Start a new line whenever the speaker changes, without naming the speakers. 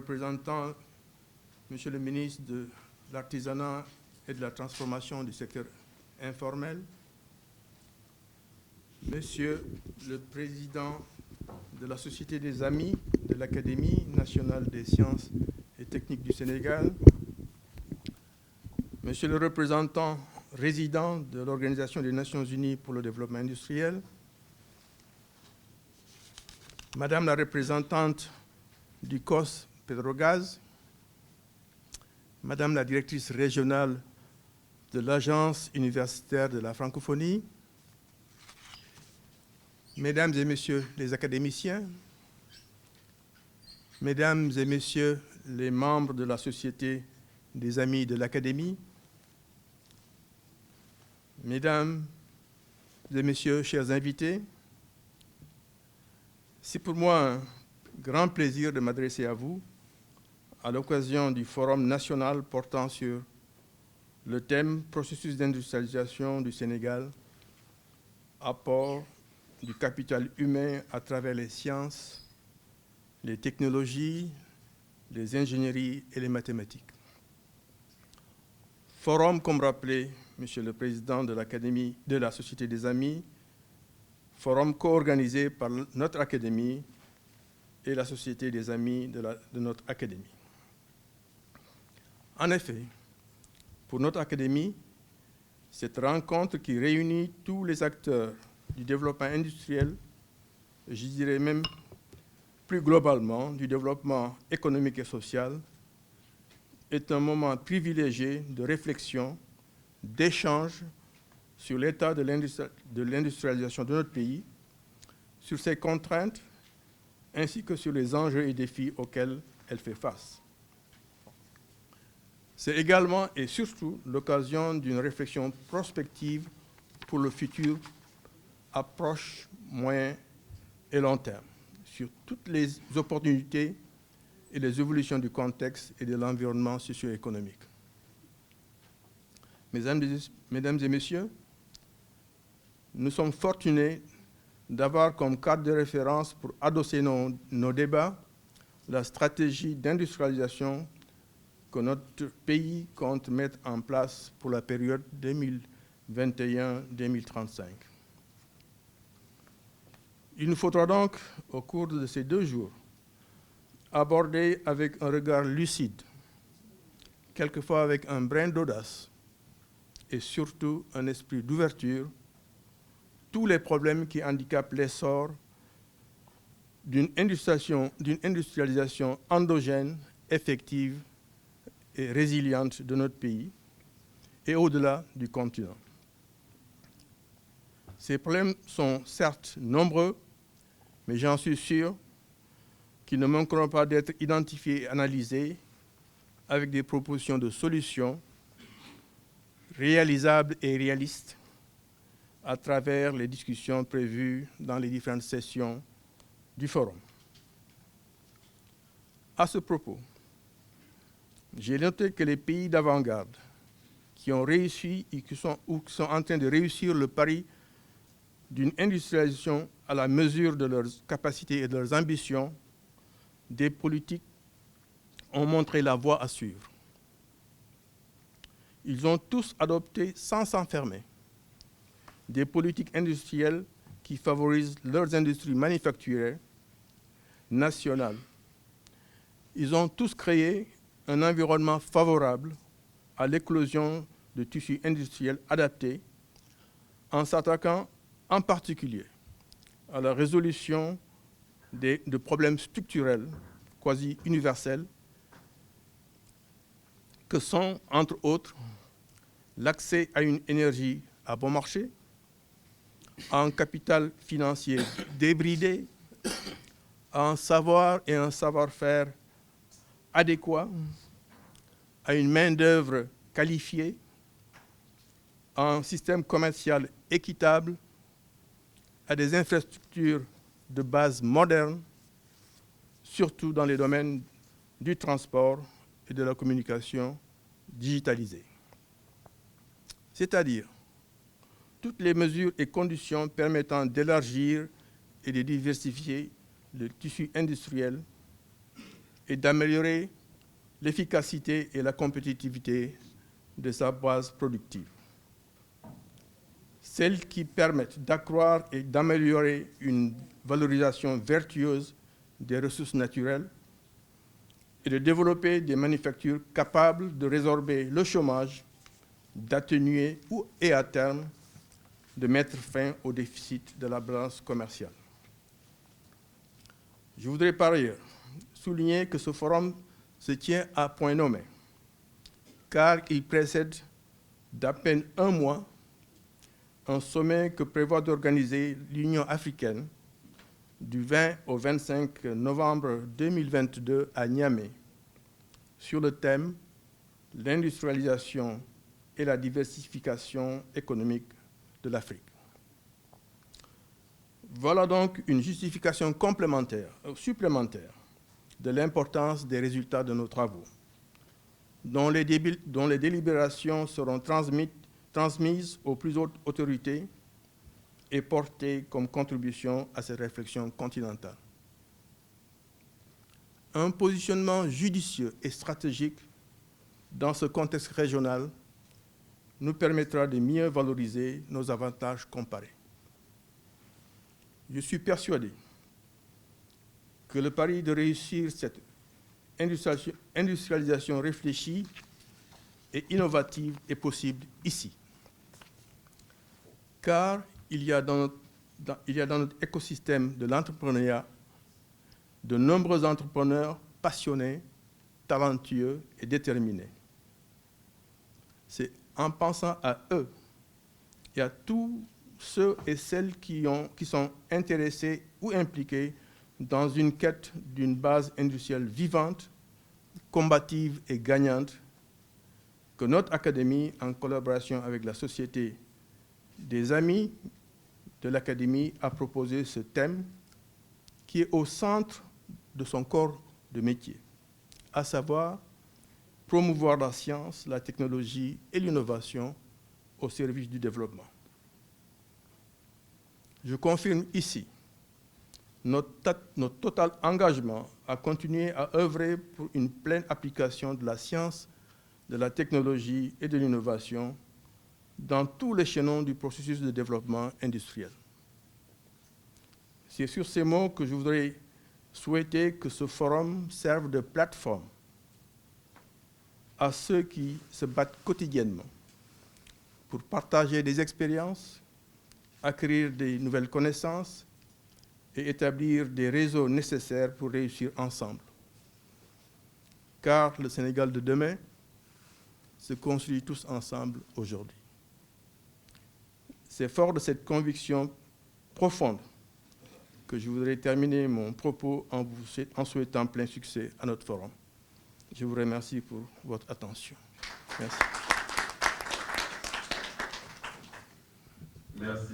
représentants, Monsieur le ministre de l'Artisanat et de la Transformation du secteur informel, Monsieur le Président de la Société des Amis de l'Académie nationale des sciences et techniques du Sénégal, Monsieur le représentant résident de l'Organisation des Nations Unies pour le développement industriel, Madame la représentante du COS Petrogaz, Madame la directrice régionale de l'Agence universitaire de la francophonie, Mesdames et Messieurs les académiciens, Mesdames et Messieurs les membres de la Société des Amis de l'Académie, Mesdames et Messieurs, chers invités, c'est pour moi un grand plaisir de m'adresser à vous à l'occasion du Forum national portant sur le thème « Processus d'industrialisation du Sénégal, apport du capital humain à travers les sciences, les technologies, les ingénieries et les mathématiques ». Forum, comme rappelé Monsieur le Président de l'Académie de la Société des Amis, forum co-organisé par notre Académie et la Société des Amis de notre Académie. En effet, pour notre Académie, cette rencontre qui réunit tous les acteurs du développement industriel, et je dirais même plus globalement du développement économique et social, est un moment privilégié de réflexion, d'échange sur l'état de l'industrialisation de notre pays, sur ses contraintes, ainsi que sur les enjeux et défis auxquels elle fait face. C'est également et surtout l'occasion d'une réflexion prospective pour le futur à proche, moyen et long terme, sur toutes les opportunités et les évolutions du contexte et de l'environnement socio-économique. Mesdames et Messieurs, nous sommes fortunés d'avoir comme cadre de référence pour adosser nos débats la stratégie d'industrialisation que notre pays compte mettre en place pour la période 2021-2035. Il nous faudra donc, au cours de ces 2 jours, aborder avec un regard lucide, quelquefois avec un brin d'audace et surtout un esprit d'ouverture, tous les problèmes qui handicapent l'essor d'une industrialisation endogène, effective et résiliente de notre pays et au-delà du continent. Ces problèmes sont certes nombreux, mais j'en suis sûr qu'ils ne manqueront pas d'être identifiés et analysés avec des propositions de solutions réalisables et réalistes à travers les discussions prévues dans les différentes sessions du forum. À ce propos, j'ai noté que les pays d'avant-garde qui ont réussi et qui sont en train de réussir le pari d'une industrialisation à la mesure de leurs capacités et de leurs ambitions, des politiques ont montré la voie à suivre. Ils ont tous adopté, sans s'enfermer, des politiques industrielles qui favorisent leurs industries manufacturières nationales. Ils ont tous créé un environnement favorable à l'éclosion de tissus industriels adaptés en s'attaquant en particulier à la résolution de problèmes structurels quasi universels que sont, entre autres, l'accès à une énergie à bon marché, à un capital financier débridé, à un savoir et un savoir-faire adéquats, à une main-d'œuvre qualifiée, à un système commercial équitable, à des infrastructures de base modernes, surtout dans les domaines du transport et de la communication digitalisée. C'est-à-dire toutes les mesures et conditions permettant d'élargir et de diversifier le tissu industriel et d'améliorer l'efficacité et la compétitivité de sa base productive. Celles qui permettent d'accroître et d'améliorer une valorisation vertueuse des ressources naturelles et de développer des manufactures capables de résorber le chômage, d'atténuer et à terme de mettre fin au déficit de la balance commerciale. Je voudrais par ailleurs souligner que ce forum se tient à point nommé, car il précède d'à peine un mois un sommet que prévoit d'organiser l'Union africaine du 20 au 25 novembre 2022 à Niamey sur le thème « L'industrialisation et la diversification économique de l'Afrique ». Voilà donc une justification supplémentaire de l'importance des résultats de nos travaux, dont les délibérations seront transmises aux plus hautes autorités et portées comme contribution à cette réflexion continentale. Un positionnement judicieux et stratégique dans ce contexte régional nous permettra de mieux valoriser nos avantages comparés. Je suis persuadé que le pari de réussir cette industrialisation réfléchie et innovative est possible ici. Car il y a dans notre écosystème de l'entrepreneuriat de nombreux entrepreneurs passionnés, talentueux et déterminés. C'est en pensant à eux et à tous ceux et celles qui sont intéressés ou impliqués dans une quête d'une base industrielle vivante, combative et gagnante, que notre académie, en collaboration avec la Société des Amis de l'Académie, a proposé ce thème qui est au centre de son corps de métier, à savoir promouvoir la science, la technologie et l'innovation au service du développement. Je confirme ici notre total engagement à continuer à œuvrer pour une pleine application de la science, de la technologie et de l'innovation dans tous les chaînons du processus de développement industriel. C'est sur ces mots que je voudrais souhaiter que ce forum serve de plateforme à ceux qui se battent quotidiennement pour partager des expériences, acquérir des nouvelles connaissances et établir des réseaux nécessaires pour réussir ensemble. Car le Sénégal de demain se construit tous ensemble aujourd'hui. C'est fort de cette conviction profonde que je voudrais terminer mon propos en souhaitant plein succès à notre forum. Je vous remercie pour votre attention. Merci.
Merci.